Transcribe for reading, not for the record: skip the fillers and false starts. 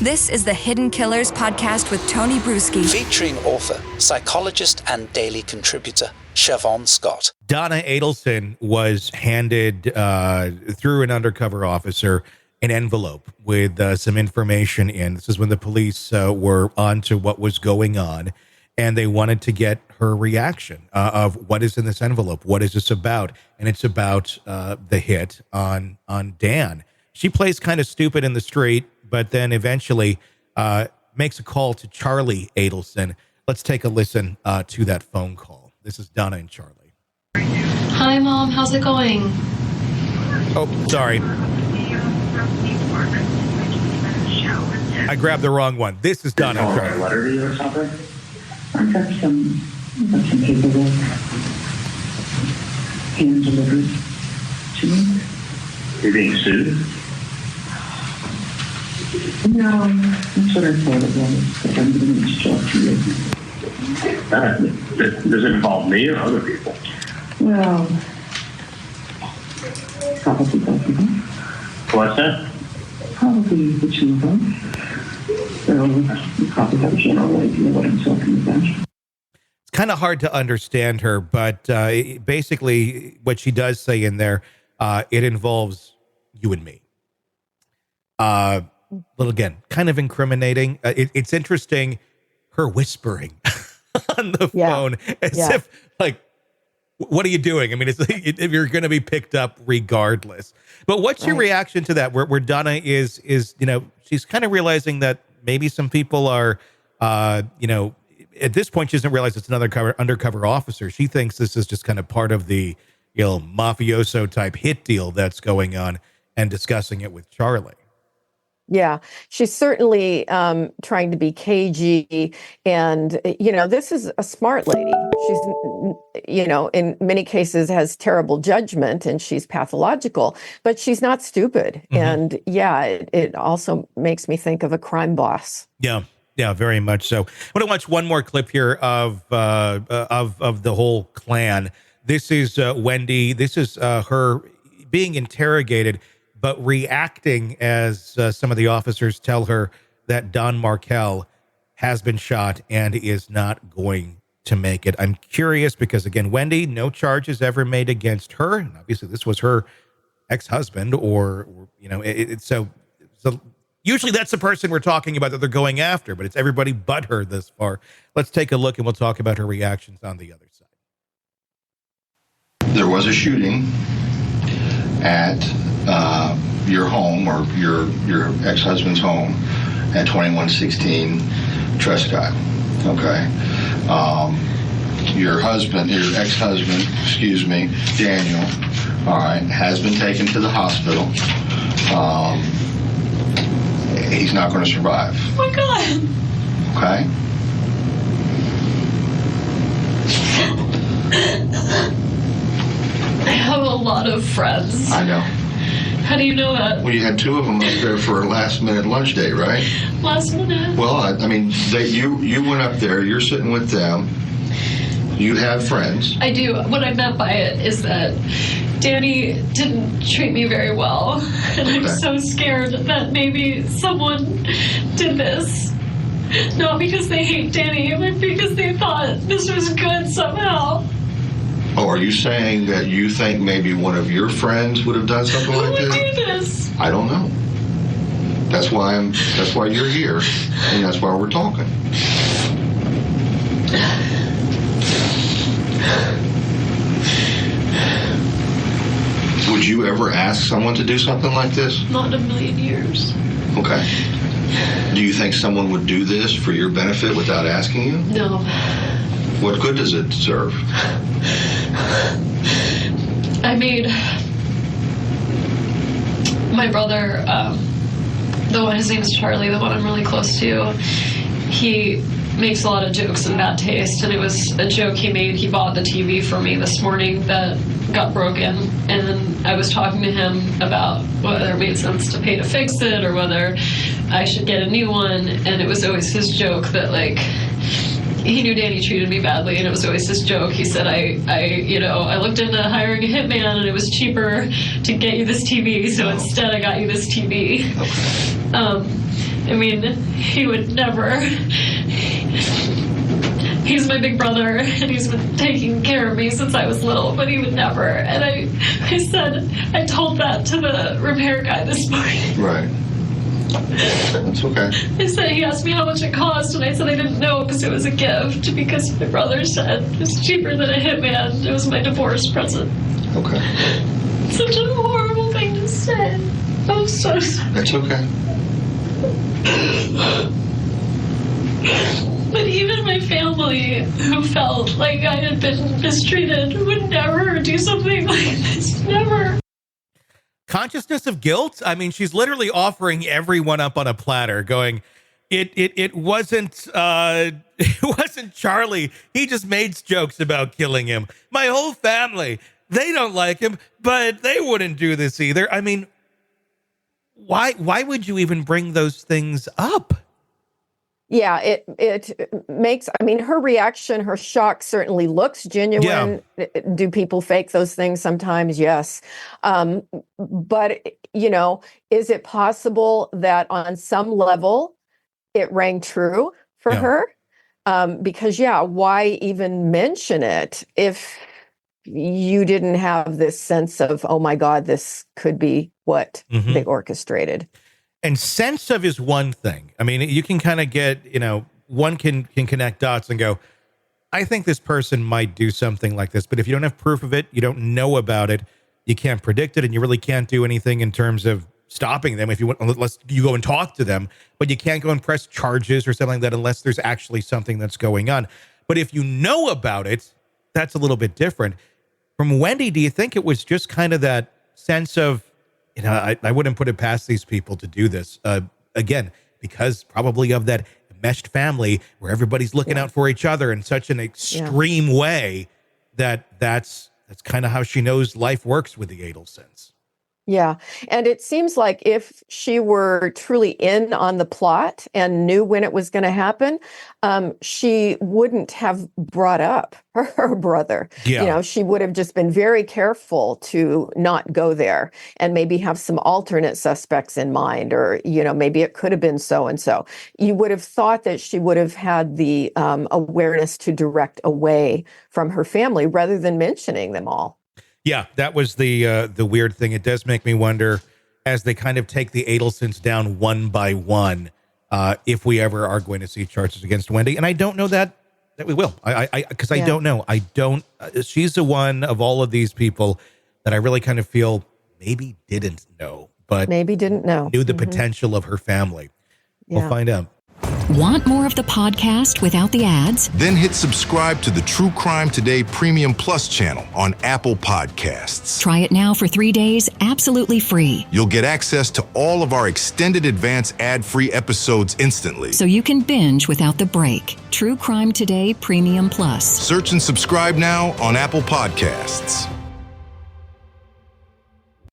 This is the Hidden Killers podcast with Tony Brueski. Featuring author, psychologist, and daily contributor, Shavaun Scott. Donna Adelson was handed, through an undercover officer, an envelope with some information in. This is when the police were onto what was going on, and they wanted to get her reaction of what is in this envelope. What is this about? And it's about the hit on Dan. She plays kind of stupid in the street, but then eventually makes a call to Charlie Adelson. Let's take a listen to that phone call. This is Donna and Charlie. Hi, Mom. How's it going? Oh, sorry. I grabbed the wrong one. This is Donna and Charlie. Letter to you or something? I got some paperwork hand delivered to me. You're being sued? No, that's what I thought it was, but I'm going to talk to you. Does it involve me or other people? Well, probably both of them. What's that? Probably the two of them. So you probably have a general idea what I'm talking about. It's kind of hard to understand her, but basically what she does say in there, it involves you and me. Well, again, kind of incriminating. It's interesting, her whispering on the phone as if, like, what are you doing? I mean, it's like, if you're going to be picked up regardless. But what's your reaction to that? Where Donna is, you know, she's kind of realizing that maybe some people are, you know, at this point, she doesn't realize it's another undercover officer. She thinks this is just kind of part of the, you know, mafioso type hit deal that's going on, and discussing it with Charlie. Yeah, she's certainly trying to be cagey. And, you know, this is a smart lady. She's, you know, in many cases has terrible judgment and she's pathological, but she's not stupid. Mm-hmm. And yeah, it also makes me think of a crime boss. Yeah. Yeah, very much so. I want to watch one more clip here of the whole clan. This is Wendy. This is her being interrogated, but reacting as some of the officers tell her that Don Markell has been shot and is not going to make it. I'm curious because, again, Wendy, no charges ever made against her. And obviously, this was her ex-husband, or you know, so usually that's the person we're talking about that they're going after, but it's everybody but her this far. Let's take a look, and we'll talk about her reactions on the other side. There was a shooting at your home, or your ex-husband's home, at 2116 Trescott. Okay. Your ex-husband, Daniel, all right, has been taken to the hospital. He's not going to survive. Oh my God. Okay. I have a lot of friends. I know. How do you know that? Well, you had two of them up there for a last-minute lunch date, right? Last minute? Well, I mean, you went up there. You're sitting with them. You have friends. I do. What I meant by it is that Danny didn't treat me very well, and I'm so scared that maybe someone did this. Not because they hate Danny, but because they thought this was good somehow. Oh, are you saying that you think maybe one of your friends would have done something like this? Who would do this? I don't know. That's why you're here, and that's why we're talking. Would you ever ask someone to do something like this? Not in a million years. Okay. Do you think someone would do this for your benefit without asking you? No. What good does it serve? I made my brother, the one, his name is Charlie, the one I'm really close to, he makes a lot of jokes in bad taste, and it was a joke he made. He bought the TV for me this morning that got broken, and then I was talking to him about whether it made sense to pay to fix it or whether I should get a new one, and it was always his joke that, like, he knew Danny treated me badly, and it was always this joke. He said, I looked into hiring a hitman, and it was cheaper to get you this TV, so instead I got you this TV. I mean, he would never. He's my big brother, and he's been taking care of me since I was little, but he would never. And I told that to the repair guy this morning. Right. That's okay. I said, he asked me how much it cost, and I said I didn't know because it was a gift, because my brother said it's cheaper than a hitman. It was my divorce present. Okay. Such a horrible thing to say. I'm so sorry. That's okay. But even my family, who felt like I had been mistreated, would never do something like this. Never. Consciousness of guilt? I mean, she's literally offering everyone up on a platter, going, it wasn't it wasn't Charlie. He just made jokes about killing him. My whole family, they don't like him, but they wouldn't do this either. I mean, why would you even bring those things up? Yeah, it makes, I mean, her reaction, her shock certainly looks genuine. Yeah. Do people fake those things sometimes? Yes. But, you know, is it possible that on some level it rang true for her? Because, why even mention it if you didn't have this sense of, oh my God, this could be what they orchestrated? And sense of is one thing. I mean, you can kind of get, you know, one can connect dots and go, I think this person might do something like this. But if you don't have proof of it, you don't know about it, you can't predict it, and you really can't do anything in terms of stopping them if you want, unless you go and talk to them. But you can't go and press charges or something like that unless there's actually something that's going on. But if you know about it, that's a little bit different. From Wendy, do you think it was just kind of that sense of, you know, I wouldn't put it past these people to do this, again, because probably of that enmeshed family where everybody's looking out for each other in such an extreme way that's kind of how she knows life works with the Adelsons. Yeah. And it seems like if she were truly in on the plot and knew when it was going to happen, she wouldn't have brought up her brother. Yeah. You know, she would have just been very careful to not go there and maybe have some alternate suspects in mind, or, you know, maybe it could have been so-and-so. You would have thought that she would have had the awareness to direct away from her family rather than mentioning them all. Yeah, that was the weird thing. It does make me wonder, as they kind of take the Adelsons down one by one, if we ever are going to see charges against Wendy. And I don't know that we will. I don't know. I don't. She's the one of all of these people that I really kind of feel maybe didn't know, but maybe didn't know, knew the potential of her family. We'll find out. Want more of the podcast without the ads? Then hit subscribe to the True Crime Today Premium Plus channel on Apple Podcasts. Try it now for 3 days, absolutely free. You'll get access to all of our extended advance ad-free episodes instantly. So you can binge without the break. True Crime Today Premium Plus. Search and subscribe now on Apple Podcasts.